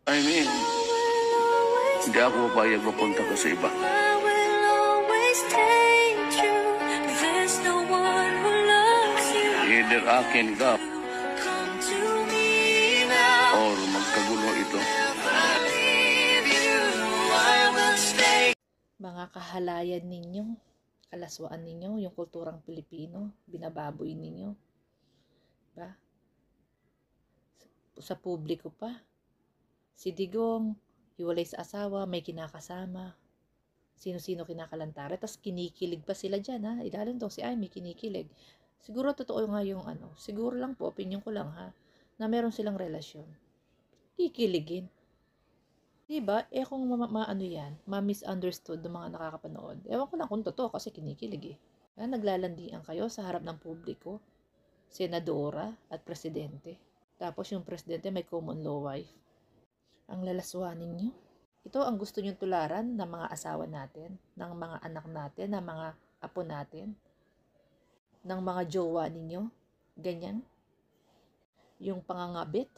I mean, hindi ako papayag mapunta ka sa iba. Either akin ka or magkagulo ito. Mga kahalayan ninyo, kalaswaan ninyo, yung kulturang Pilipino, binababoy ninyo. Ba? Sa publiko pa. Si Digong, hiwalay sa asawa, may kinakasama. Sino-sino kinakalantare. Tapos kinikilig pa sila dyan, ha? Ilalong to, si Amy kinikilig. Siguro totoo nga yung siguro lang po, opinion ko lang, ha? Na meron silang relasyon. Kikiligin. Diba? Kung yan, ma-misunderstood ng mga nakakapanood. Ewan ko lang kung totoo kasi kinikilig eh. Naglalandian kayo sa harap ng publiko, senadora at presidente. Tapos yung presidente may common law wife. Ang lalaswanin nyo. Ito ang gusto nyong tularan ng mga asawa natin, ng mga anak natin, ng mga apo natin, ng mga jowa ninyo. Ganyan. Yung pangangabit,